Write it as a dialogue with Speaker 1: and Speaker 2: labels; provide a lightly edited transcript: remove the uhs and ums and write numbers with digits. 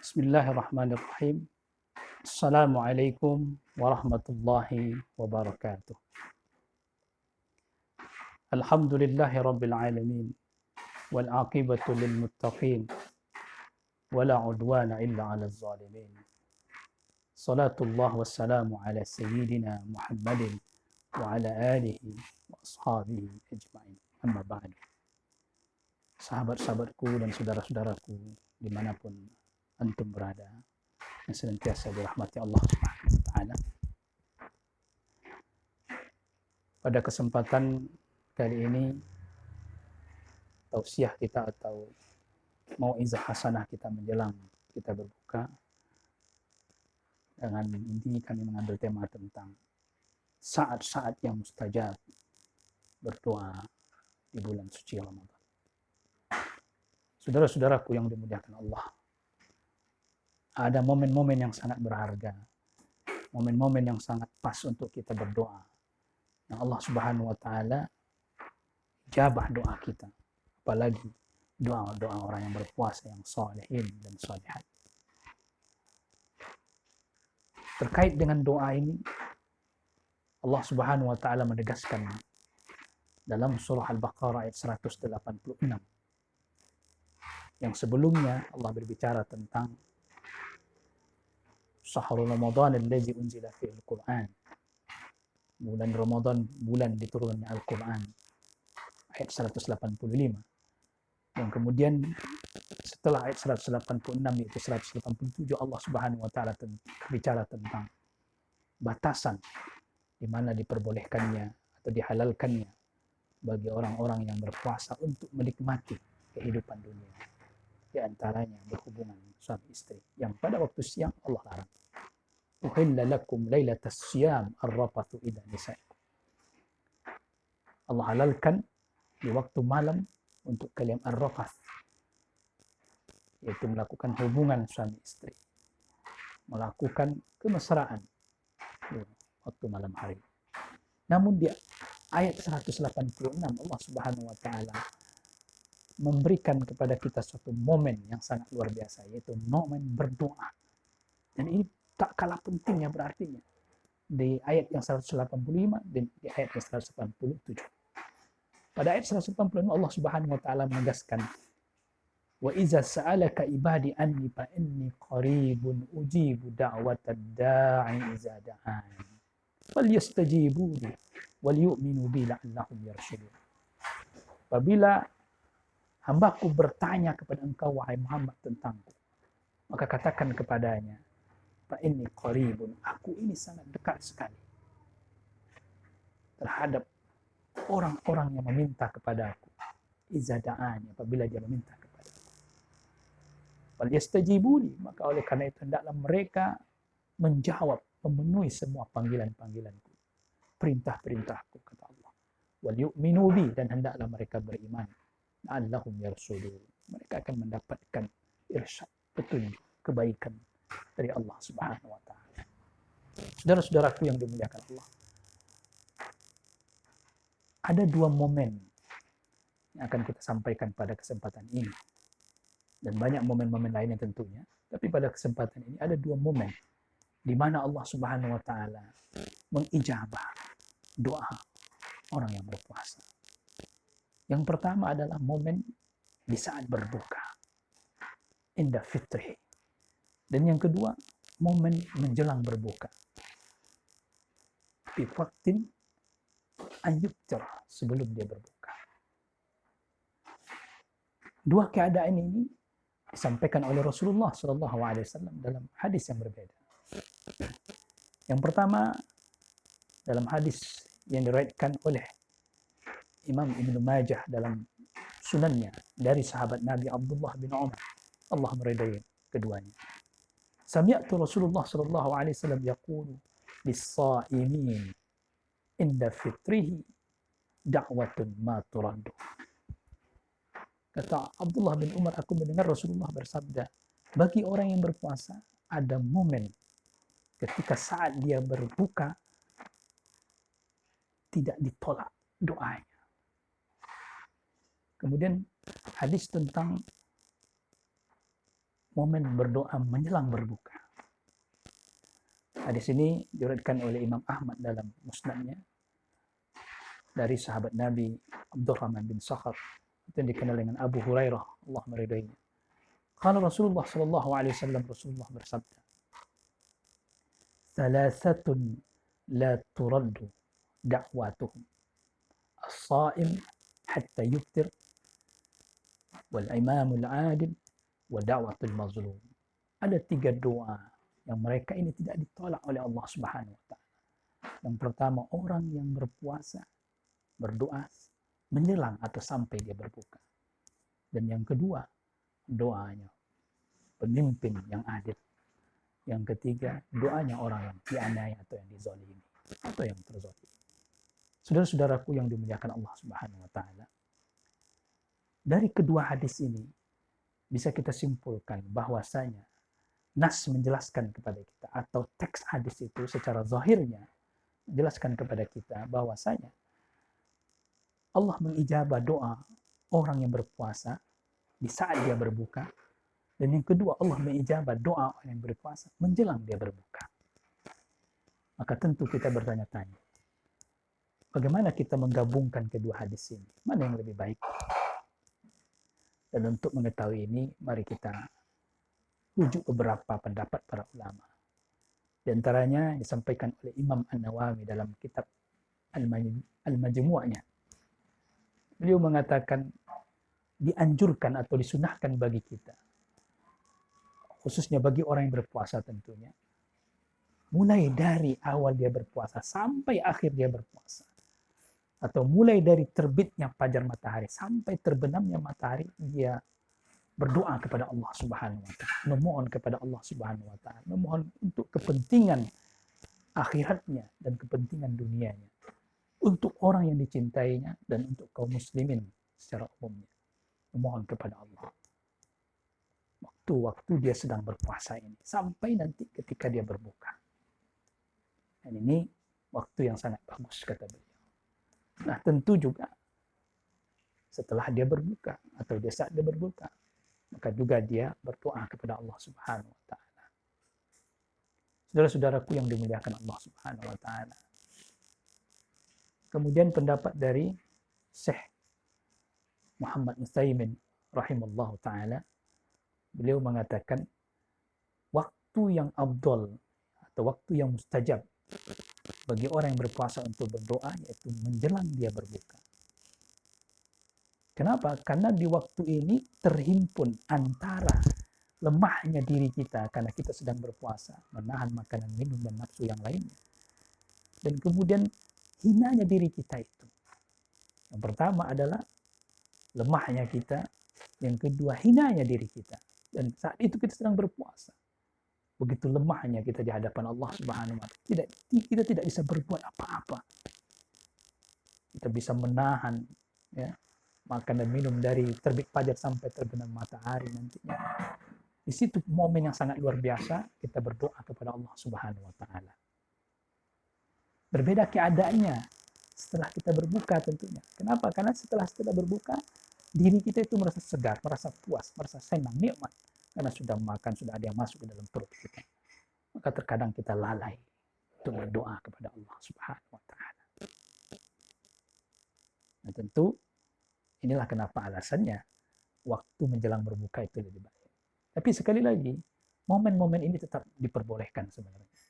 Speaker 1: Bismillahirrahmanirrahim. Assalamualaikum warahmatullahi wabarakatuh. Alhamdulillahi rabbil alamin. Wal aqibatu lil muttaqin. Wala udwana illa 'alal zalimin. Salatullah wassalamu ala sayyidina Muhammadin wa ala alihi wa ashabihi ajma'in. Amma ba'du. Sahabat-sahabatku dan saudara-saudaraku dimanapun antum berada, yang senantiasa dirahmati Allah Subhanahu wa taala. Pada kesempatan kali ini tausiah kita atau mau'izah hasanah kita menjelang kita berbuka, dengan ini kami mengambil tema tentang saat-saat yang mustajab berdoa di bulan suci Ramadan. Saudara-saudaraku yang dimuliakan Allah, ada momen-momen yang sangat berharga, momen-momen yang sangat pas untuk kita berdoa, yang Allah Subhanahu wa taala jabah doa kita, apalagi doa-doa orang yang berpuasa, yang salihin dan salihat. Terkait dengan doa ini, Allah Subhanahu wa taala menegaskan dalam surah Al-Baqarah ayat 186. Yang sebelumnya Allah berbicara tentang Syahrul Ramadan allazi unzila fihi al-Qur'an. Bulan Ramadan, bulan diturunnya Al-Quran, ayat 185. Yang kemudian setelah ayat 186 yaitu 187, Allah Subhanahu wa taala bicara tentang batasan di mana diperbolehkannya atau dihalalkannya bagi orang-orang yang berpuasa untuk menikmati kehidupan dunia. Di antaranya berhubungan suami istri yang pada waktu siang Allah larang. Uhilla lakum lailatas siyam ar-rafathu ila nisaikum. Allah halalkan di waktu malam untuk kalian ar-rafath, yaitu melakukan hubungan suami istri, melakukan kemesraan di waktu malam hari. Namun di ayat 186 Allah Subhanahu wa taala memberikan kepada kita suatu momen yang sangat luar biasa, yaitu momen berdoa. Dan ini tak kalah pentingnya berartinya di ayat yang 185 dan di ayat yang 187. Pada ayat 185 Allah Subhanahu wa taala menegaskan, wa iza sa'alaka ibadi anni fa inni qaribun ujibu da'watad da'i iza da'an falyastajibu li wal yu'minu bi la'allahum yarshudun. Apabila hambaku bertanya kepada engkau wahai Muhammad tentangku, maka katakan kepadanya, fa inni qaribun, aku ini sangat dekat sekali terhadap orang-orang yang meminta kepadaku, iza da'ani, apabila dia meminta kepadaku. Wal yastajibuli, maka oleh karena itu hendaklah mereka menjawab, memenuhi semua panggilan-panggilanku, perintah-perintahku, kata Allah. Wal yu'minu bi, dan hendaklah mereka beriman. La'allahum yarshudun, mereka akan mendapatkan irsyad, petunjuk, kebaikan dari Allah Subhanahu wa taala. Saudara-saudaraku yang dimuliakan Allah, ada dua momen yang akan kita sampaikan pada kesempatan ini, dan banyak momen-momen lainnya tentunya, tapi pada kesempatan ini ada dua momen di mana Allah Subhanahu wa taala mengijabah doa orang yang berpuasa. Yang pertama adalah momen di saat berbuka, inda fitrihi. Dan yang kedua, momen menjelang berbuka, fi waqtin an yuftir, sebelum dia berbuka. Dua keadaan ini disampaikan oleh Rasulullah SAW dalam hadis yang berbeda. Yang pertama, dalam hadis yang diriwayatkan oleh Imam Ibnu Majah dalam sunannya dari sahabat Nabi Abdullah bin Umar, Allah meridai keduanya. Sami'tu Rasulullah sallallahu alaihi wasallam yaqulu lis-sha'imin inda fitrihi da'watun ma turaddu. Kata Abdullah bin Umar, aku mendengar Rasulullah bersabda, bagi orang yang berpuasa ada momen ketika saat dia berbuka tidak ditolak doanya. Kemudian hadis tentang momen berdoa menjelang berbuka. Hadis ini diriwayatkan oleh Imam Ahmad dalam musnadnya dari sahabat Nabi Abdurrahman bin Sakhar, itu yang dikenal dengan Abu Hurairah, Allah meridainya. Kalau Rasulullah sallallahu alaihi wasallam, Rasulullah bersabda, "Thalathatun la turaddu da'watuhum. As-sha'im hatta yuftir, wal imamul 'adil, wa da'watul mazlum." Ada 3 doa yang mereka ini tidak ditolak oleh Allah Subhanahu wa taala. Yang pertama, orang yang berpuasa berdoa menjelang atau sampai dia berbuka. Dan yang kedua, doanya pemimpin yang adil. Yang ketiga, doanya orang yang dianiaya atau yang dizalimi atau yang terzalimi. Saudara-saudaraku yang dimuliakan Allah Subhanahu wa taala, dari kedua hadis ini bisa kita simpulkan bahwasanya nas menjelaskan kepada kita, atau teks hadis itu secara zahirnya menjelaskan kepada kita bahwasanya Allah mengijabah doa orang yang berpuasa di saat dia berbuka, dan yang kedua Allah mengijabah doa orang yang berpuasa menjelang dia berbuka. Maka tentu kita bertanya-tanya, bagaimana kita menggabungkan kedua hadis ini? Mana yang lebih baik? Dan untuk mengetahui ini, mari kita rujuk beberapa pendapat para ulama. Di antaranya disampaikan oleh Imam An-Nawawi dalam kitab Al-Majmu'nya. Beliau mengatakan dianjurkan atau disunahkan bagi kita, khususnya bagi orang yang berpuasa tentunya, mulai dari awal dia berpuasa sampai akhir dia berpuasa, atau mulai dari terbitnya fajar matahari sampai terbenamnya matahari, dia berdoa kepada Allah Subhanahu wa taala, memohon kepada Allah Subhanahu wa taala, memohon untuk kepentingan akhiratnya dan kepentingan dunianya, untuk orang yang dicintainya dan untuk kaum muslimin secara umumnya. Memohon kepada Allah waktu dia sedang berpuasa ini sampai nanti ketika dia berbuka. Dan ini waktu yang sangat bagus, kata beliau. Nah, tentu juga setelah dia berbuka atau di saat dia berbuka, maka juga dia berdoa kepada Allah Subhanahu wa taala. Saudara-saudaraku yang dimuliakan Allah Subhanahu wa taala. Kemudian pendapat dari Syekh Muhammad Utsaimin rahimallahu taala, beliau mengatakan waktu yang afdal atau waktu yang mustajab bagi orang yang berpuasa untuk berdoa yaitu menjelang dia berbuka. Kenapa? Karena di waktu ini terhimpun antara lemahnya diri kita karena kita sedang berpuasa, menahan makanan, minum, dan nafsu yang lainnya. Dan kemudian hinanya diri kita itu. Yang pertama adalah lemahnya kita, yang kedua hinanya diri kita. Dan saat itu kita sedang berpuasa. Begitu lemahnya kita di hadapan Allah Subhanahu wa taala. Kita tidak bisa berbuat apa-apa. Kita bisa menahan ya, makan dan minum dari terbit fajar sampai terbenam matahari nantinya. Di situ momen yang sangat luar biasa kita berdoa kepada Allah Subhanahu wa taala. Berbeda keadaannya setelah kita berbuka tentunya. Kenapa? Karena setelah berbuka, diri kita itu merasa segar, merasa puas, merasa senang, nikmat. Karena sudah makan, sudah ada yang masuk ke dalam perut kita. Maka terkadang kita lalai untuk berdoa kepada Allah Subhanahu wa taala. Nah, tentu inilah kenapa alasannya waktu menjelang berbuka itu lebih baik. Tapi sekali lagi, momen-momen ini tetap diperbolehkan sebenarnya.